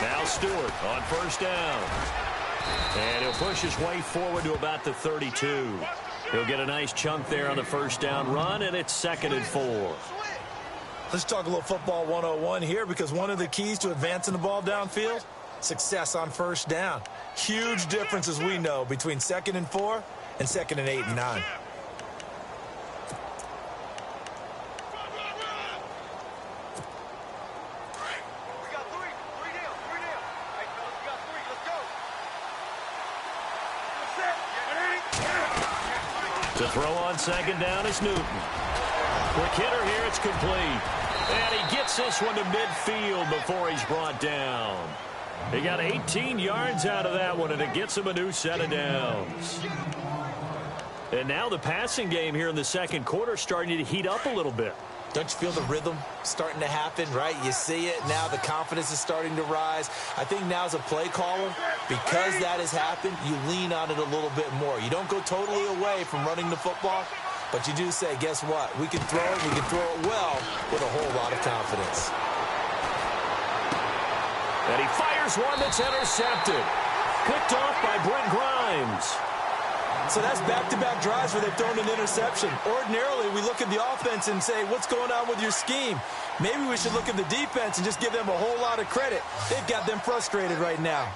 Now Stewart on first down. And he'll push his way forward to about the 32. He'll get a nice chunk there on the first down run, and it's 2nd and 4. Let's talk a little football 101 here, because one of the keys to advancing the ball downfield, success on first down. Huge difference, as we know, between 2nd and 4 and 2nd and 8 and 9. To throw on 2nd down is Newton. Quick hitter here, it's complete. And he gets this one to midfield before he's brought down. He got 18 yards out of that one, and it gets him a new set of downs. And now the passing game here in the second quarter starting to heat up a little bit. Don't you feel the rhythm starting to happen, right? You see it. Now the confidence is starting to rise. I think now as a play caller, because that has happened, you lean on it a little bit more. You don't go totally away from running the football, but you do say, guess what? We can throw it. We can throw it well with a whole lot of confidence. And he fires one that's intercepted. Picked off by Brent Grimes. So that's back-to-back drives where they've thrown an interception. Ordinarily, we look at the offense and say, what's going on with your scheme? Maybe we should look at the defense and just give them a whole lot of credit. They've got them frustrated right now.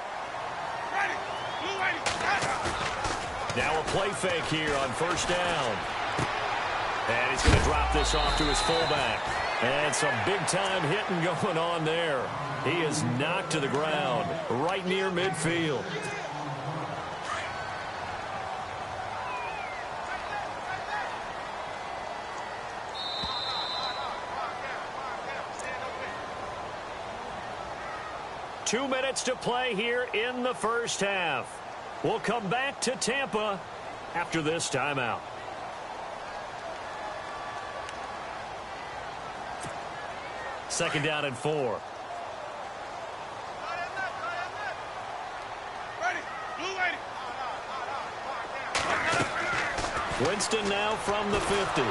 Now a play fake here on first down. And he's going to drop this off to his fullback. And some big-time hitting going on there. He is knocked to the ground right near midfield. Two minutes to play here in the first half. We'll come back to Tampa after this timeout. Second down and 4. Winston now from the 50. A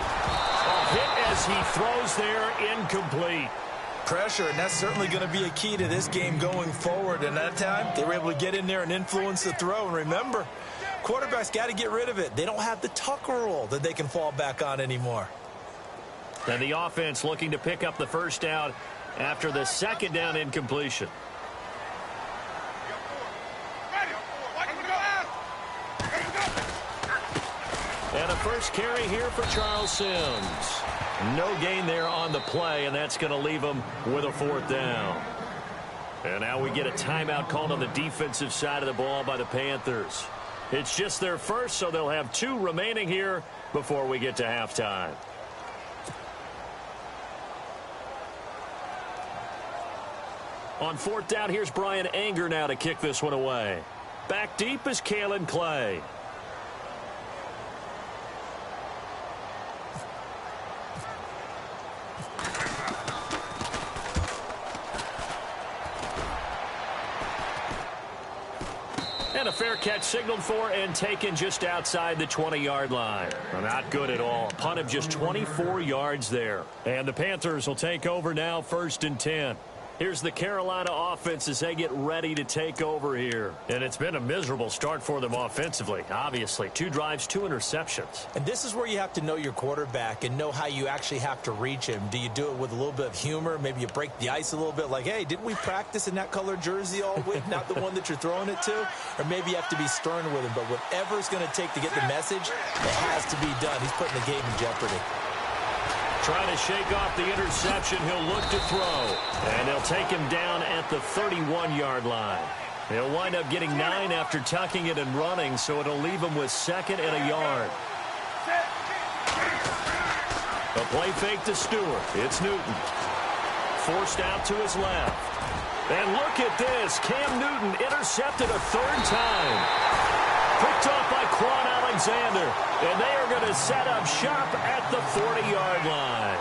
hit as he throws there, incomplete. Pressure, and that's certainly going to be a key to this game going forward. And that time, they were able to get in there and influence the throw. And remember, quarterbacks got to get rid of it. They don't have the Tucker rule that they can fall back on anymore. And the offense looking to pick up the first down after the second down incompletion. And a first carry here for Charles Sims. No gain there on the play, and that's going to leave him with a 4th down. And now we get a timeout called on the defensive side of the ball by the Panthers. It's just their first, so they'll have 2 remaining here before we get to halftime. On 4th down, here's Brian Anger now to kick this one away. Back deep is Kalen Clay. And a fair catch signaled for and taken just outside the 20-yard line. Not good at all. Punt of just 24 yards there. And the Panthers will take over now, 1st and 10. Here's the Carolina offense as they get ready to take over here. And it's been a miserable start for them offensively, obviously. 2 drives, 2 interceptions. And this is where you have to know your quarterback and know how you actually have to reach him. Do you do it with a little bit of humor? Maybe you break the ice a little bit like, hey, didn't we practice in that colored jersey all week, not the one that you're throwing it to? Or maybe you have to be stern with him. But whatever it's going to take to get the message, it has to be done. He's putting the game in jeopardy. Trying to shake off the interception. He'll look to throw. And they'll take him down at the 31-yard line. He'll wind up getting 9 after tucking it and running, so it'll leave him with 2nd and a yard. A play fake to Stewart. It's Newton. Forced out to his left. And look at this. Cam Newton intercepted a 3rd time. Picked off by Quan Alexander. And they are going to set up shop at the 40-yard line.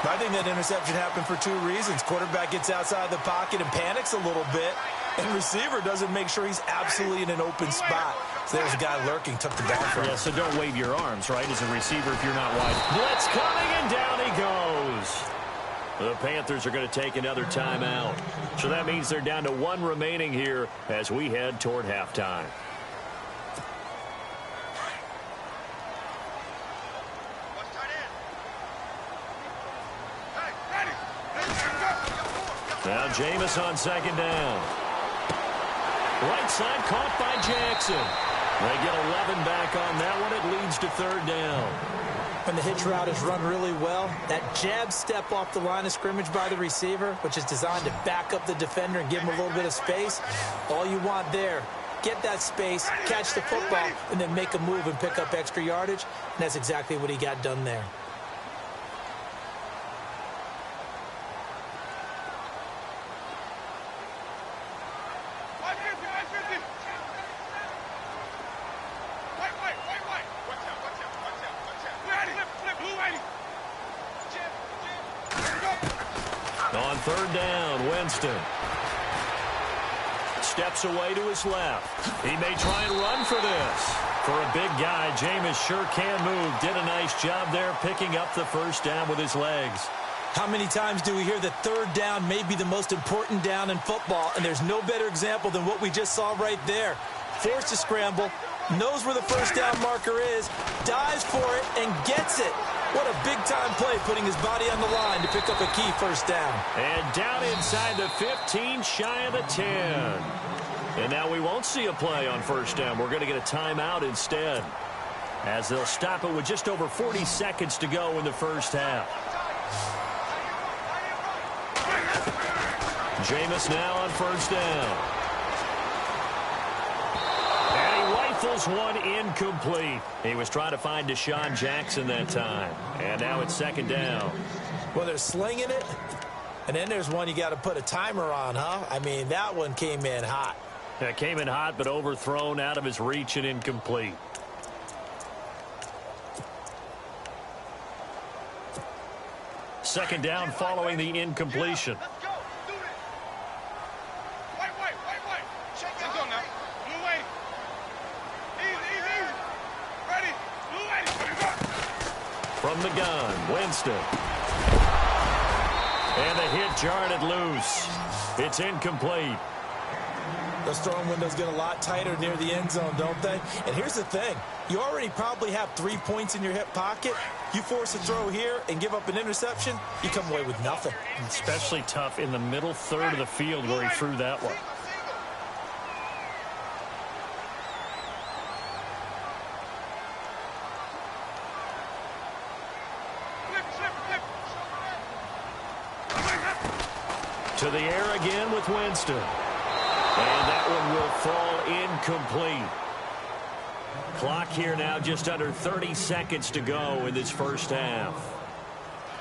I think that interception happened for 2 reasons. Quarterback gets outside the pocket and panics a little bit. And receiver doesn't make sure he's absolutely in an open spot. So there's a guy lurking, took the ball from him. Yeah, so don't wave your arms, right, as a receiver if you're not wide. Blitz coming, and down he goes. The Panthers are going to take another timeout. So that means they're down to 1 remaining here as we head toward halftime. Now Jameis on second down. Right side caught by Jackson. They get 11 back on that one. It leads to third down. When the hitch route is run really well, that jab step off the line of scrimmage by the receiver, which is designed to back up the defender and give him a little bit of space, all you want there, get that space, catch the football, and then make a move and pick up extra yardage. And that's exactly what he got done there. On third down, Winston steps away to his left. He may try and run for this. For a big guy, Jameis sure can move. Did a nice job there picking up the first down with his legs. How many times do we hear that third down may be the most important down in football, and there's no better example than what we just saw right there. Forced to scramble, knows where the first down marker is, dives for it, and gets it. What a big-time play, putting his body on the line to pick up a key first down. And down inside the 15, shy of the 10. And now we won't see a play on first down. We're going to get a timeout instead, as they'll stop it with just over 40 seconds to go in the first half. Jameis now on first down. And he rifles one incomplete. He was trying to find Deshaun Jackson that time. And now it's second down. Well, they're slinging it, and then there's one you got to put a timer on, huh? I mean, that one came in hot. It came in hot, but overthrown, out of his reach, and incomplete. Second down following the incompletion. From the gun, Winston. And the hit jarred it loose. It's incomplete. Those throwing windows get a lot tighter near the end zone, don't they? And here's the thing. You already probably have 3 points in your hip pocket. You force a throw here and give up an interception, you come away with nothing. Especially tough in the middle third of the field where he threw that one. To the air again with Winston. And that one will fall incomplete. Clock here now just under 30 seconds to go in this first half.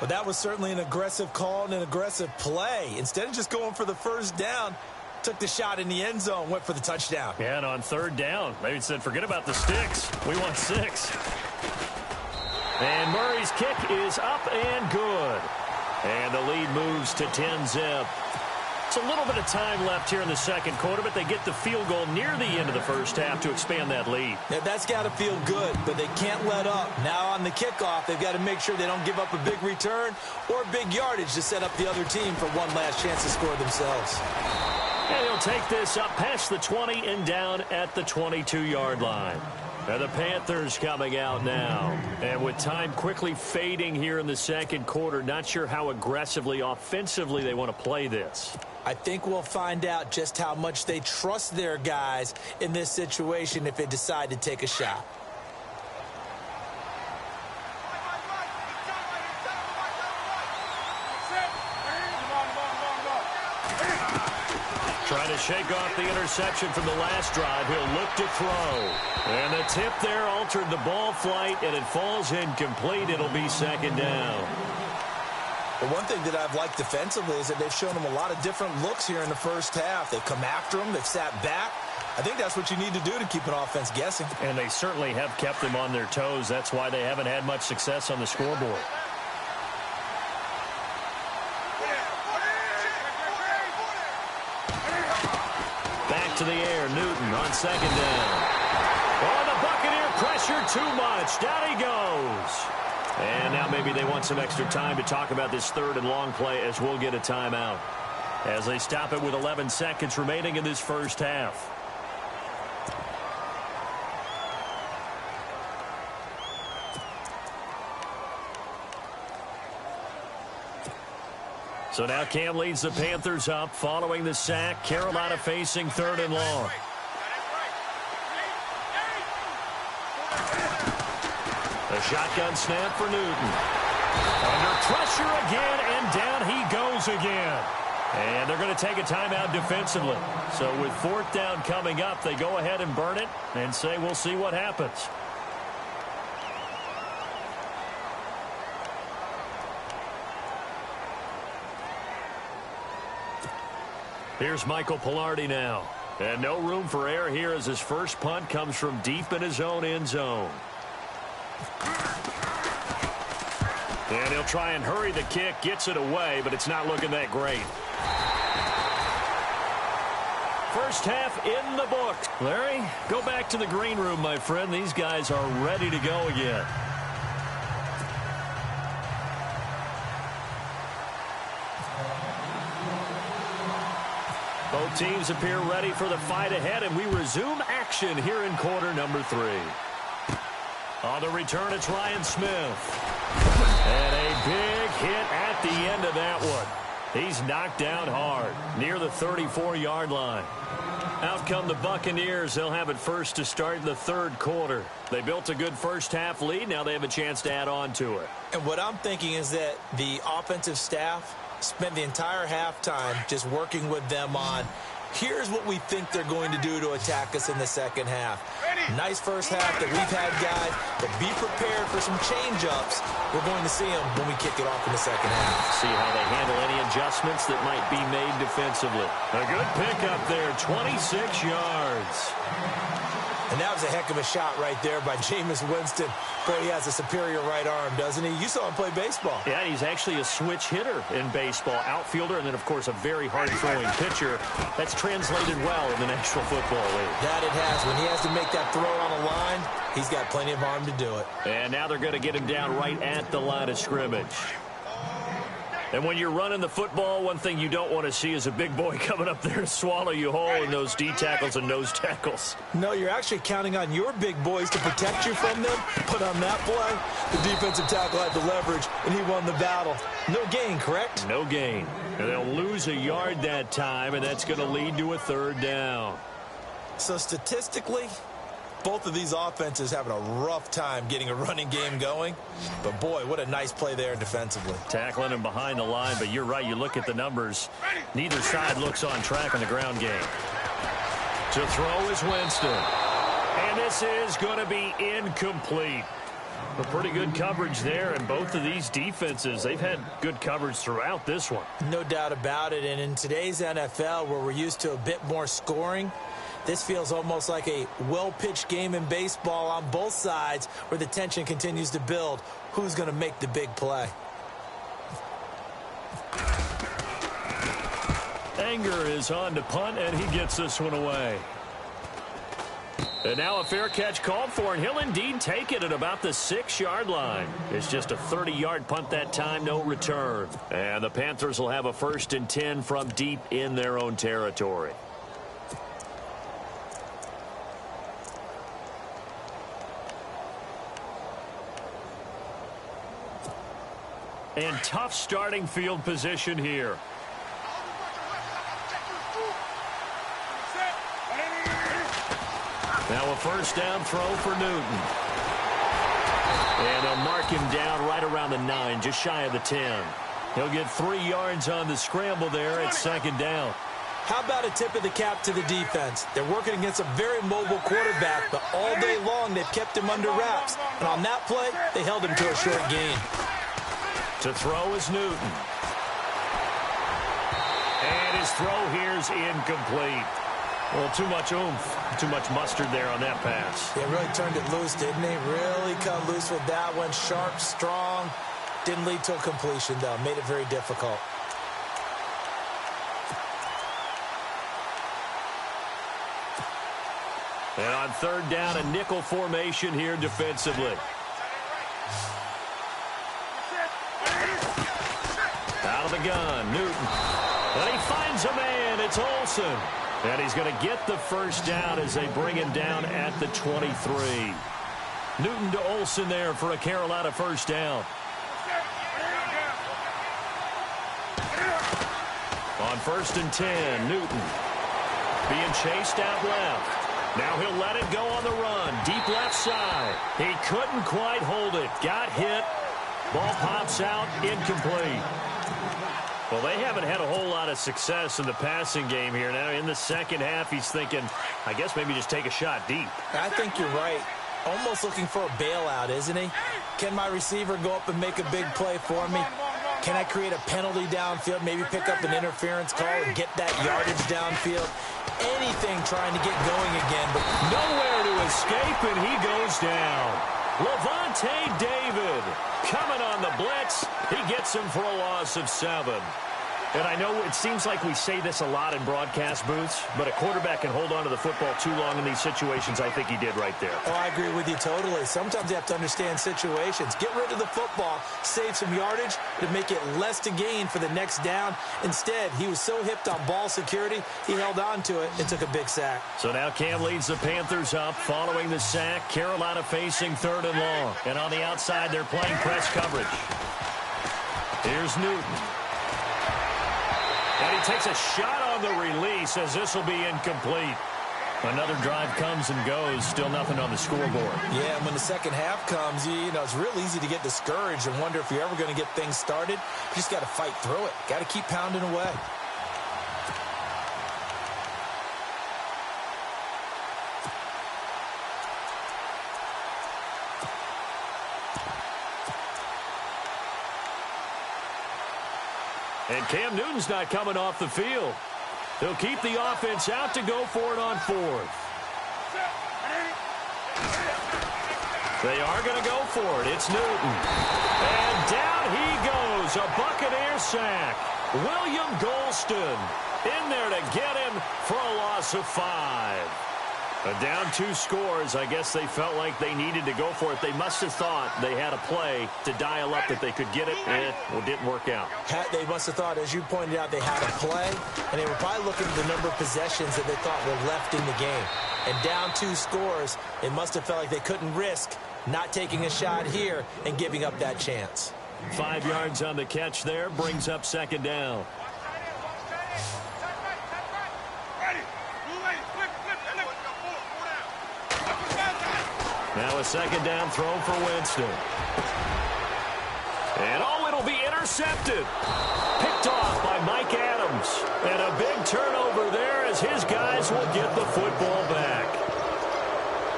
Well, that was certainly an aggressive call and an aggressive play. Instead of just going for the first down, took the shot in the end zone, went for the touchdown. Yeah, and on third down, they said, forget about the sticks. We want 6. And Murray's kick is up and good. And the lead moves to 10-zip. It's a little bit of time left here in the second quarter, but they get the field goal near the end of the first half to expand that lead. Yeah, that's got to feel good, but they can't let up. Now on the kickoff, they've got to make sure they don't give up a big return or big yardage to set up the other team for one last chance to score themselves. And he'll take this up past the 20 and down at the 22-yard line. And the Panthers coming out now. And with time quickly fading here in the second quarter, not sure how aggressively, offensively they want to play this. I think we'll find out just how much they trust their guys in this situation if they decide to take a shot. Trying to shake off the interception from the last drive. He'll look to throw. And the tip there altered the ball flight, and it falls incomplete. It'll be second down. Well, one thing that I've liked defensively is that they've shown them a lot of different looks here in the first half. They've come after them. They've sat back. I think that's what you need to do to keep an offense guessing. And they certainly have kept them on their toes. That's why they haven't had much success on the scoreboard. on second down. Oh, the Buccaneer pressure too much. Down he goes. And now maybe they want some extra time to talk about this third and long play as we'll get a timeout. As they stop it with 11 seconds remaining in this first half. So now Cam leads the Panthers up following the sack. Carolina facing third and long. A shotgun snap for Newton. Under pressure again, and down he goes again. And they're going to take a timeout defensively. So with fourth down coming up, they go ahead and burn it and say we'll see what happens. Here's Michael Pilardi now. And no room for error here as his first punt comes from deep in his own end zone. And he'll try and hurry the kick, gets it away, but it's not looking that great. First half in the books. Larry, go back to the green room, my friend. These guys are ready to go again. Both teams appear ready for the fight ahead, and we resume action here in quarter number 3. On the return, it's Ryan Smith. And a big hit at the end of that one. He's knocked down hard, near the 34-yard line. Out come the Buccaneers. They'll have it first to start in the third quarter. They built a good first-half lead. Now they have a chance to add on to it. And what I'm thinking is that the offensive staff spent the entire halftime just working with them on, here's what we think they're going to do to attack us in the second half. Nice first half that we've had, guys, but be prepared for some change-ups. We're going to see them when we kick it off in the second half. See how they handle any adjustments that might be made defensively. A good pickup there, 26 yards. And that was a heck of a shot right there by Jameis Winston. Boy, he has a superior right arm, doesn't he? You saw him play baseball. Yeah, he's actually a switch hitter in baseball. Outfielder, and then, of course, a very hard-throwing pitcher. That's translated well in the National Football League. That it has. When he has to make that throw on a line, he's got plenty of arm to do it. And now they're going to get him down right at the line of scrimmage. And when you're running the football, one thing you don't want to see is a big boy coming up there to swallow you whole in those D tackles and nose tackles. No, you're actually counting on your big boys to protect you from them. But on that play, the defensive tackle had the leverage, and he won the battle. No gain, correct? No gain. And they'll lose a yard that time, and that's going to lead to a third down. So statistically, both of these offenses having a rough time getting a running game going. But, boy, what a nice play there defensively. Tackling him behind the line, but you're right. You look at the numbers. Neither side looks on track in the ground game. To throw is Winston. And this is going to be incomplete. A pretty good coverage there, and both of these defenses, they've had good coverage throughout this one. No doubt about it. And in today's NFL, where we're used to a bit more scoring, this feels almost like a well-pitched game in baseball on both sides where the tension continues to build. Who's going to make the big play? Anger is on to punt, and he gets this one away. And now a fair catch called for, and he'll indeed take it at about the 6-yard line. It's just a 30-yard punt that time, no return. And the Panthers will have a 1st and 10 from deep in their own territory. And tough starting field position here. Now a first down throw for Newton. And they'll mark him down right around the 9, just shy of the 10. He'll get 3 yards on the scramble there at 2nd down. How about a tip of the cap to the defense? They're working against a very mobile quarterback, but all day long they've kept him under wraps. And on that play, they held him to a short gain. To throw is Newton. And his throw here's incomplete. Well, too much oomph, too much mustard there on that pass. They really turned it loose, didn't they? Really cut loose with that one. Sharp, strong. Didn't lead to a completion, though. Made it very difficult. And on third down, a nickel formation here defensively. Out of the gun, Newton. And he finds a man. It's Olsen. And he's going to get the first down as they bring him down at the 23. Newton to Olsen there for a Carolina first down. On 1st and 10, Newton being chased out left. Now he'll let it go on the run. Deep left side. He couldn't quite hold it. Got hit. Ball pops out. Incomplete. Well, they haven't had a whole lot of success in the passing game here. Now in the second half, he's thinking, I guess maybe just take a shot deep. I think you're right. Almost looking for a bailout, isn't he? Can my receiver go up and make a big play for me? Can I create a penalty downfield, maybe pick up an interference call and get that yardage downfield? Anything trying to get going again, but nowhere to escape, and he goes down. Levante David coming on the blitz. He gets him for a loss of 7. And I know it seems like we say this a lot in broadcast booths, but a quarterback can hold on to the football too long in these situations. I think he did right there. Oh, I agree with you totally. Sometimes you have to understand situations. Get rid of the football, save some yardage to make it less to gain for the next down. Instead, he was so hipped on ball security, he held on to it and took a big sack. So now Cam leads the Panthers up following the sack. Carolina facing 3rd and long. And on the outside, they're playing press coverage. Here's Newton. And he takes a shot on the release as this will be incomplete. Another drive comes and goes. Still nothing on the scoreboard. Yeah, and when the second half comes, you know, it's real easy to get discouraged and wonder if you're ever going to get things started. You just got to fight through it. Got to keep pounding away. And Cam Newton's not coming off the field. He'll keep the offense out to go for it on 4th. They are going to go for it. It's Newton. And down he goes. A Buccaneer sack. William Golston in there to get him for a loss of 5. Down 2 scores. I guess they felt like they needed to go for it. They must have thought they had a play to dial up that they could get it, and it didn't work out. They must have thought, as you pointed out, they had a play, and they were probably looking at the number of possessions that they thought were left in the game. And down 2 scores, it must have felt like they couldn't risk not taking a shot here and giving up that chance. 5 yards on the catch there, brings up 2nd down. Now a 2nd down throw for Winston. And it'll be intercepted. Picked off by Mike Adams. And a big turnover there as his guys will get the football back.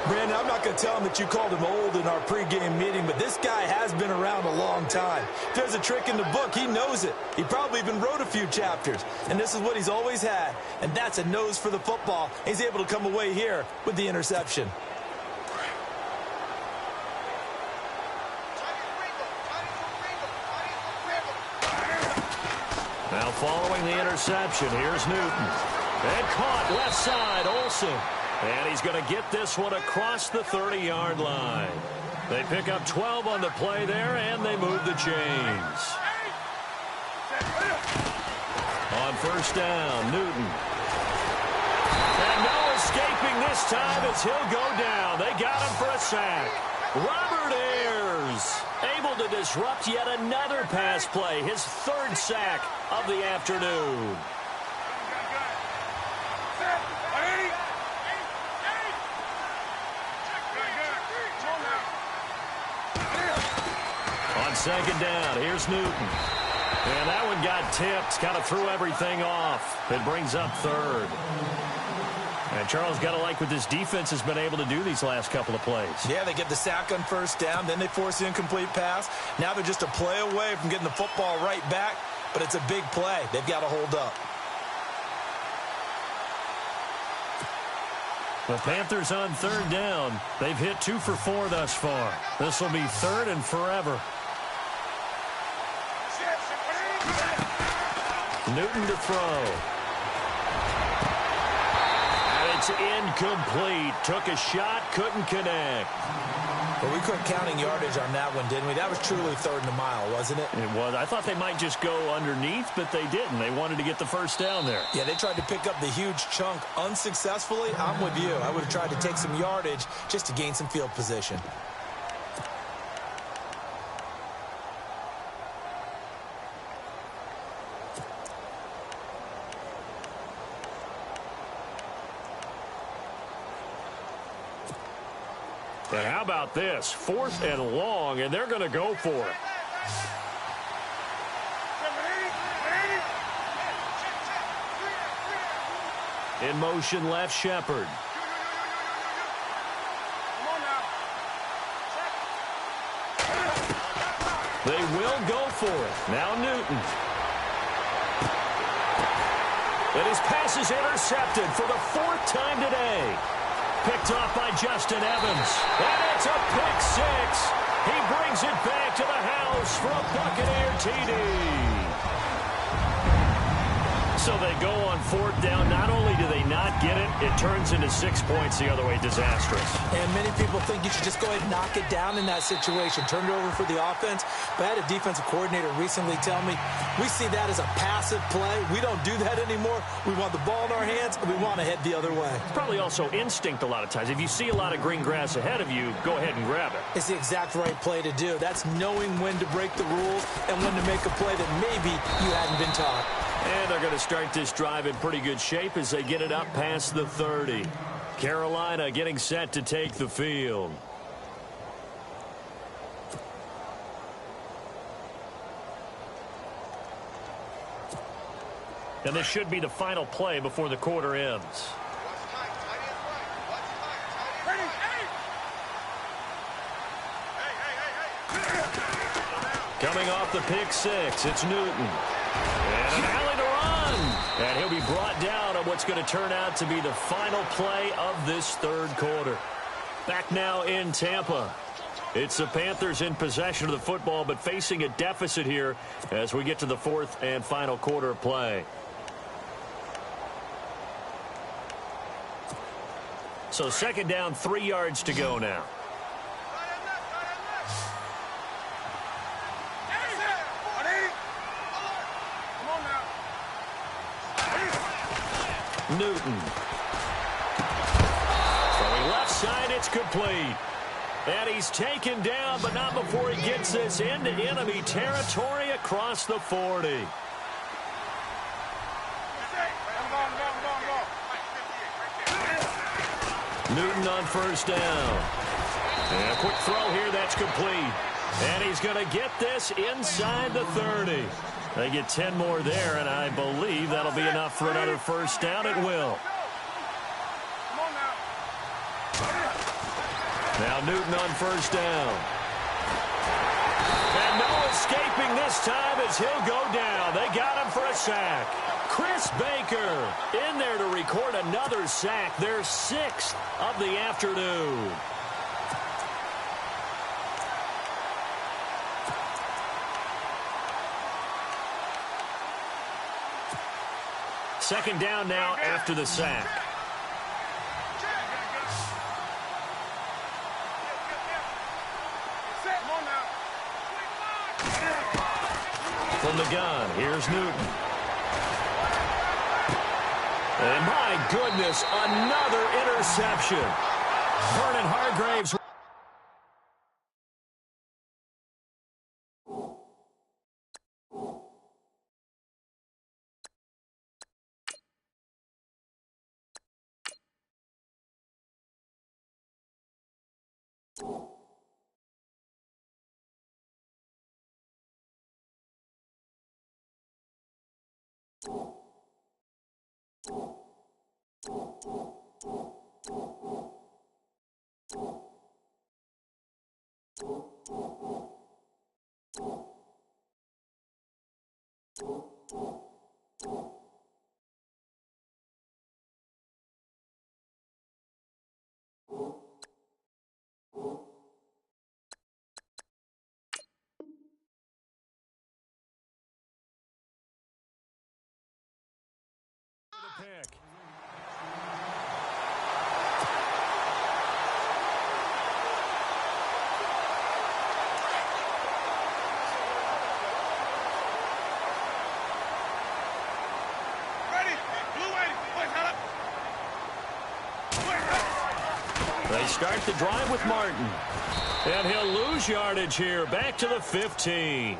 Brandon, I'm not going to tell him that you called him old in our pregame meeting, but this guy has been around a long time. If there's a trick in the book, he knows it. He probably even wrote a few chapters. And this is what he's always had. And that's a nose for the football. He's able to come away here with the interception. Now following the interception, here's Newton. And caught left side, Olsen. And he's going to get this one across the 30-yard line. They pick up 12 on the play there, and they move the chains. On 1st down, Newton. And no escaping this time as he'll go down. They got him for a sack. Robert Ayers able to disrupt yet another pass play. His 3rd sack of the afternoon. On 2nd down, here's Newton. And that one got tipped, kind of threw everything off. It brings up 3rd. And Charles, got to like what this defense has been able to do these last couple of plays. Yeah, they get the sack on 1st down, then they force the incomplete pass. Now they're just a play away from getting the football right back, but it's a big play. They've got to hold up. The Panthers on 3rd down. They've hit 2 for 4 thus far. This will be 3rd and forever. Newton to throw. is incomplete. Took a shot, couldn't connect. Well, we quit counting yardage on that one, didn't we? That was truly third and a mile, wasn't it? It was. I thought they might just go underneath, but they didn't. They wanted to get the first down there. Yeah, they tried to pick up the huge chunk unsuccessfully. I'm with you. I would have tried to take some yardage just to gain some field position. But how about this? 4th and long, and they're going to go for it. In motion, left Shepard. They will go for it. Now Newton. And his pass is intercepted for the 4th time today. Picked off by Justin Evans. And it's a pick 6. He brings it back to the house for a Buccaneer TD. So they go on 4th down. Not only do they not get it, it turns into 6 points the other way. Disastrous. And many people think you should just go ahead and knock it down in that situation. Turn it over for the offense. But I had a defensive coordinator recently tell me, we see that as a passive play. We don't do that anymore. We want the ball in our hands, and we want to head the other way. It's probably also instinct a lot of times. If you see a lot of green grass ahead of you, go ahead and grab it. It's the exact right play to do. That's knowing when to break the rules and when to make a play that maybe you hadn't been taught. And they're going to start this drive in pretty good shape as they get it up past the 30. Carolina getting set to take the field. And this should be the final play before the quarter ends. Coming off the pick 6, it's Newton. And an alley to run. And he'll be brought down on what's going to turn out to be the final play of this 3rd quarter. Back now in Tampa. It's the Panthers in possession of the football, but facing a deficit here as we get to the 4th and final quarter of play. So 2nd down, 3 yards to go now. Newton. Throwing left side, it's complete. And he's taken down, but not before he gets this into enemy territory across the 40. Newton on 1st down. And a quick throw here, that's complete. And he's going to get this inside the 30. They get 10 more there, and I believe that'll be enough for another 1st down. It will. Now Newton on 1st down. And no escaping this time as he'll go down. They got him for a sack. Chris Baker in there to record another sack. Their 6th of the afternoon. Second down now after the sack. From the gun, here's Newton. And my goodness, another interception. Vernon Hargreaves. Pick. They start the drive with Martin. And he'll lose yardage here. Back to the 15.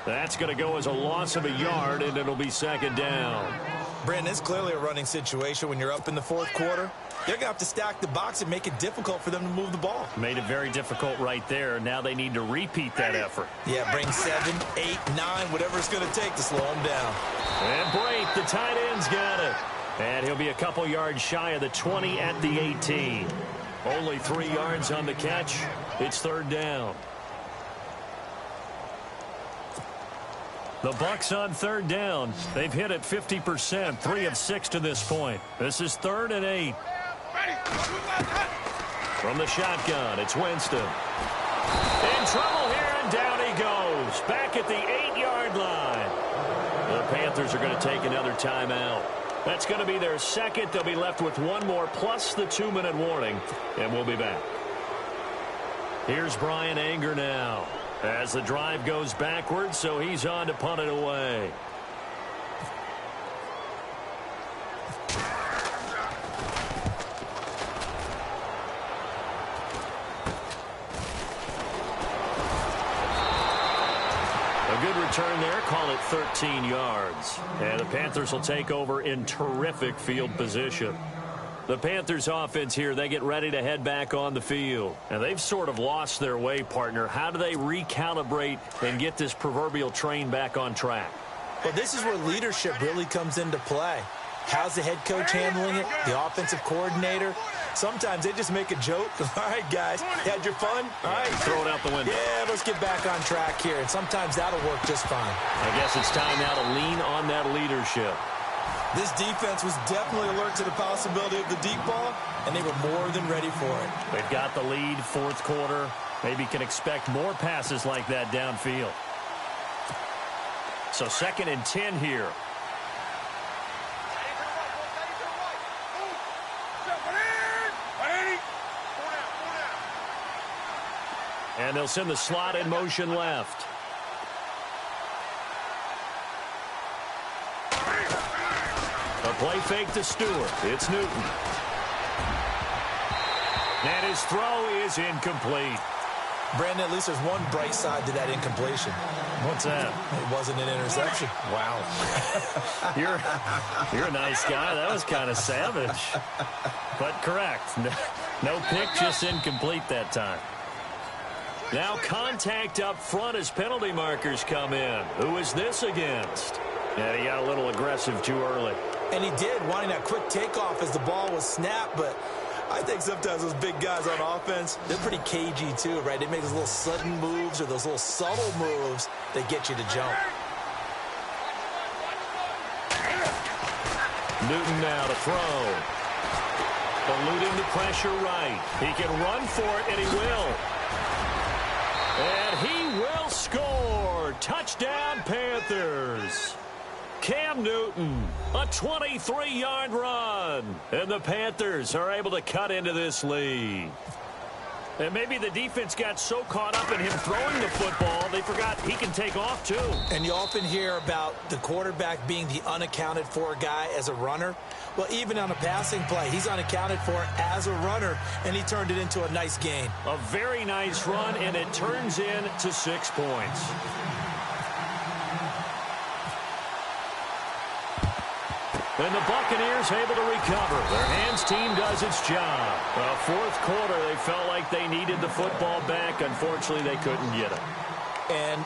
That's going to go as a loss of a yard, and it'll be second down. Brandon, it's clearly a running situation when you're up in the fourth quarter. They're going to have to stack the box and make it difficult for them to move the ball. Made it very difficult right there. Now they need to repeat that effort. Yeah, bring 7, 8, 9, whatever it's going to take to slow them down. And Brate, the tight end's got it. And he'll be a couple yards shy of the 20 at the 18. Only 3 yards on the catch. It's third down. The Bucs on third down. They've hit it 50%, 3 of 6 to this point. This is 3rd and 8. From the shotgun, it's Winston. In trouble here, and down he goes. Back at the 8-yard line. The Panthers are going to take another timeout. That's going to be their second. They'll be left with 1 more, plus the 2-minute warning, and we'll be back. Here's Brian Anger now, as the drive goes backwards, so he's on to punt it away. A good return there, call it 13 yards. And the Panthers will take over in terrific field position. The Panthers offense here, they get ready to head back on the field. And they've sort of lost their way, partner. How do they recalibrate and get this proverbial train back on track? Well, this is where leadership really comes into play. How's the head coach handling it? The offensive coordinator? Sometimes they just make a joke. All right, guys, you had your fun? All right. Throw it out the window. Yeah, let's get back on track here. And sometimes that'll work just fine. I guess it's time now to lean on that leadership. This defense was definitely alert to the possibility of the deep ball, and they were more than ready for it. They've got the lead, fourth quarter. Maybe can expect more passes like that downfield. So 2nd and 10 here. And they'll send the slot in motion left. A play fake to Stewart. It's Newton. And his throw is incomplete. Brandon, at least there's one bright side to that incompletion. What's that? It wasn't an interception. Wow. You're a nice guy. That was kind of savage. But correct. No pick, just incomplete that time. Now contact up front as penalty markers come in. Who is this against? Yeah, he got a little aggressive too early. And he did, wanting that quick takeoff as the ball was snapped, but I think sometimes those big guys on offense, they're pretty cagey too, right? They make those little sudden moves or those little subtle moves that get you to jump. Newton now to throw. Eluding the pressure right. He can run for it, and he will. And he will score. Touchdown, Panthers. Cam Newton, a 23-yard run. And the Panthers are able to cut into this lead. And maybe the defense got so caught up in him throwing the football, they forgot he can take off too. And you often hear about the quarterback being the unaccounted for guy as a runner. Well, even on a passing play, he's unaccounted for as a runner, and he turned it into a nice gain. A very nice run, and it turns into 6 points. And the Buccaneers able to recover. Their hands team does its job. Fourth quarter, they felt like they needed the football back. Unfortunately, they couldn't get it. And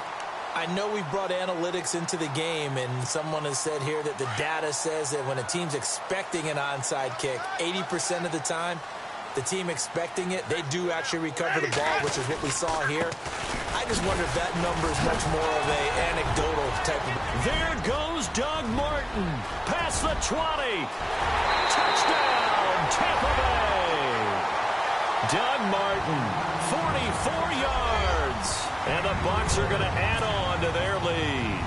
I know we brought analytics into the game, and someone has said here that the data says that when a team's expecting an onside kick, 80% of the time, the team expecting it, they do actually recover the ball, which is what we saw here. I just wonder if that number is much more of an anecdotal type of... There goes Doug Martin. Past the 20. Touchdown, Tampa Bay. Doug Martin, 44 yards. And the Bucs are going to add on to their lead.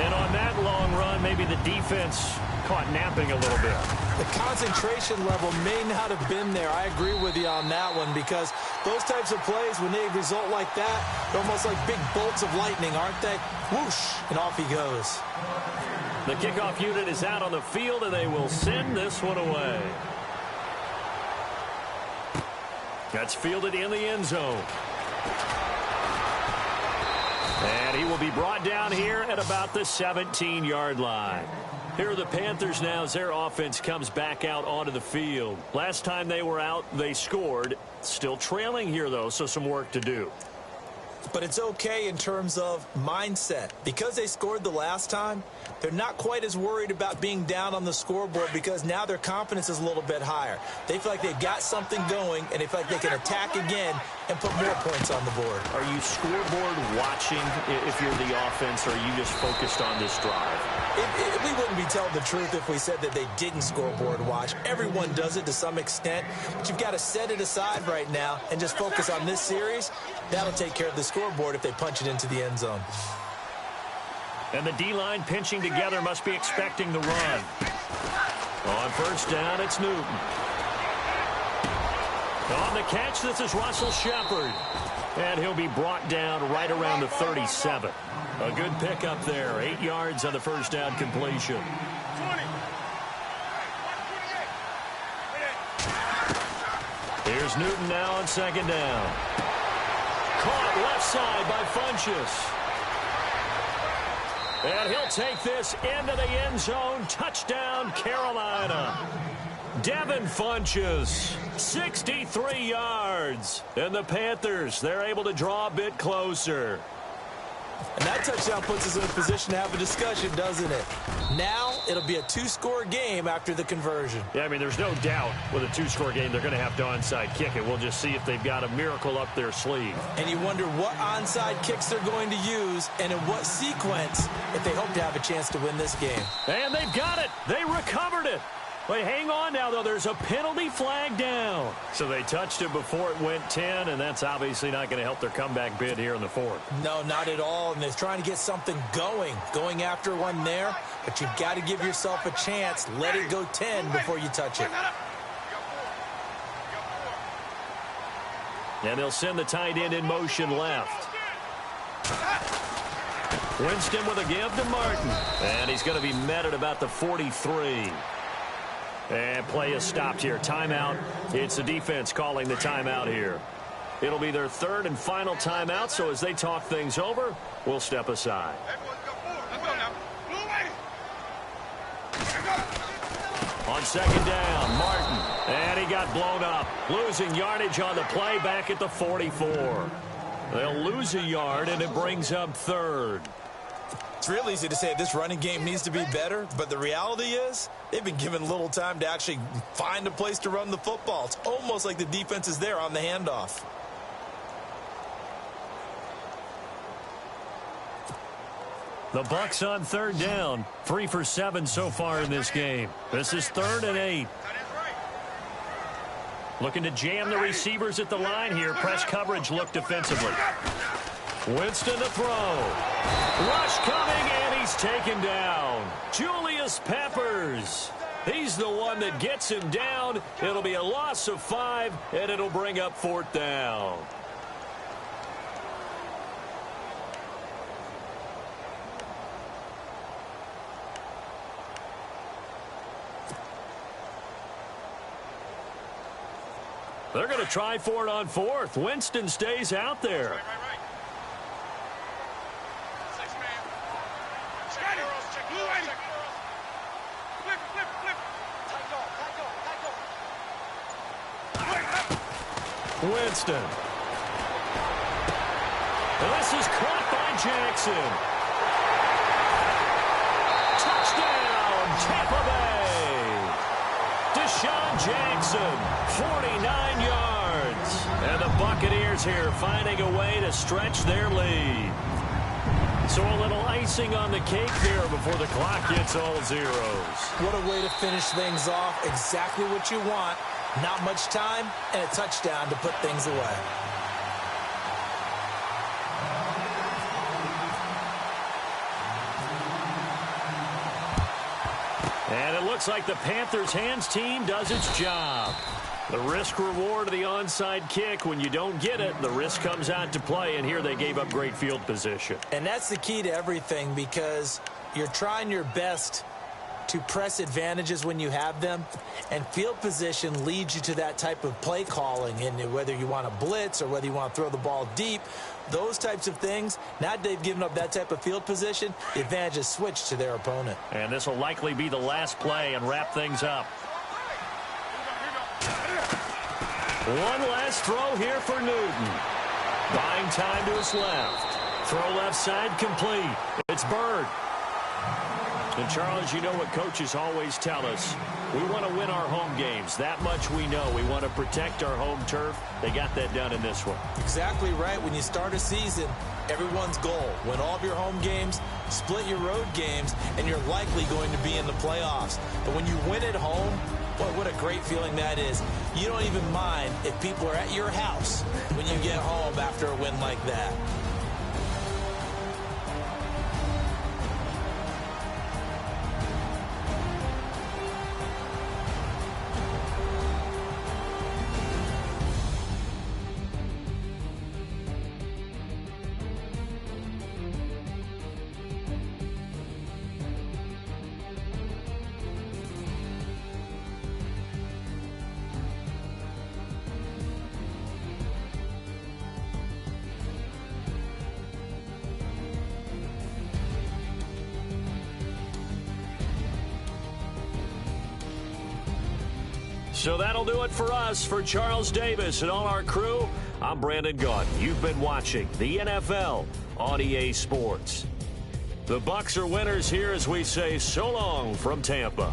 And on that long run, maybe the defense caught napping a little bit. The concentration level may not have been there. I agree with you on that one, because those types of plays, when they result like that, they're almost like big bolts of lightning, aren't they? Whoosh, and off he goes. The kickoff unit is out on the field, and they will send this one away. That's fielded in the end zone. And he will be brought down here at about the 17-yard line. Here are the Panthers now as their offense comes back out onto the field. Last time they were out, they scored. Still trailing here, though, so some work to do. But it's okay in terms of mindset. Because they scored the last time, they're not quite as worried about being down on the scoreboard because now their confidence is a little bit higher. They feel like they've got something going, and they feel like they can attack again and put more points on the board. Are you scoreboard watching if you're the offense, or are you just focused on this drive? We wouldn't be telling the truth if we said that they didn't scoreboard watch. Everyone does it to some extent, but you've got to set it aside right now and just focus on this series. That'll take care of the scoreboard if they punch it into the end zone. And the D-line pinching together must be expecting the run. On first down, it's Newton. On the catch, this is Russell Shepard. And he'll be brought down right around the 37. A good pickup there. 8 yards on the first down completion. Here's Newton now on second down. Caught left side by Funchess. And he'll take this into the end zone. Touchdown, Carolina. Devin Funchess, 63 yards. And the Panthers, they're able to draw a bit closer. And that touchdown puts us in a position to have a discussion, doesn't it? Now it'll be a two-score game after the conversion. Yeah, I mean, there's no doubt with a two-score game they're going to have to onside kick it. We'll just see if they've got a miracle up their sleeve. And you wonder what onside kicks they're going to use and in what sequence if they hope to have a chance to win this game. And they've got it. They recovered it. Wait, hang on now, though. There's a penalty flag down. So they touched it before it went 10, and that's obviously not going to help their comeback bid here in the fourth. No, not at all. And they're trying to get something going after one there. But you've got to give yourself a chance. Let it go 10 before you touch it. And they'll send the tight end in motion left. Winston with a give to Martin. And he's going to be met at about the 43. And play is stopped here. Timeout. It's the defense calling the timeout here. It'll be their third and final timeout, so as they talk things over, we'll step aside. On second down, Martin. And he got blown up. Losing yardage on the play back at the 44. They'll lose a yard, and it brings up third. It's real easy to say this running game needs to be better, but the reality is they've been given little time to actually find a place to run the football. It's almost like the defense is there on the handoff. The Bucs on third down. 3 for 7 so far in this game. This is 3rd and 8. Looking to jam the receivers at the line here. Press coverage look defensively. Winston to throw. Rush coming, and he's taken down. Julius Peppers. He's the one that gets him down. It'll be a loss of 5, and it'll bring up 4th down. They're going to try for it on 4th. Winston stays out there. Winston. And this is caught by Jackson. Touchdown, Tampa Bay. Deshaun Jackson, 49 yards. And the Buccaneers here finding a way to stretch their lead. So a little icing on the cake there before the clock gets all zeros. What a way to finish things off. Exactly what you want. Not much time and a touchdown to put things away. And it looks like the Panthers' hands team does its job. The risk reward of the onside kick, when you don't get it, the risk comes out to play, and here they gave up great field position. And that's the key to everything, because you're trying your best to press advantages when you have them, and field position leads you to that type of play calling, and whether you want to blitz or whether you want to throw the ball deep, those types of things, now that they've given up that type of field position, the advantage is switched to their opponent. And this will likely be the last play and wrap things up. One last throw here for Newton. Buying time to his left. Throw left side complete. It's Bird. And, Charles, you know what coaches always tell us. We want to win our home games. That much we know. We want to protect our home turf. They got that done in this one. Exactly right. When you start a season, everyone's goal, win all of your home games, split your road games, and you're likely going to be in the playoffs. But when you win at home, boy, what a great feeling that is. You don't even mind if people are at your house when you get home after a win like that. So that'll do it for us. For Charles Davis and all our crew, I'm Brandon Gaudin. You've been watching the NFL on EA Sports. The Bucs are winners here as we say so long from Tampa.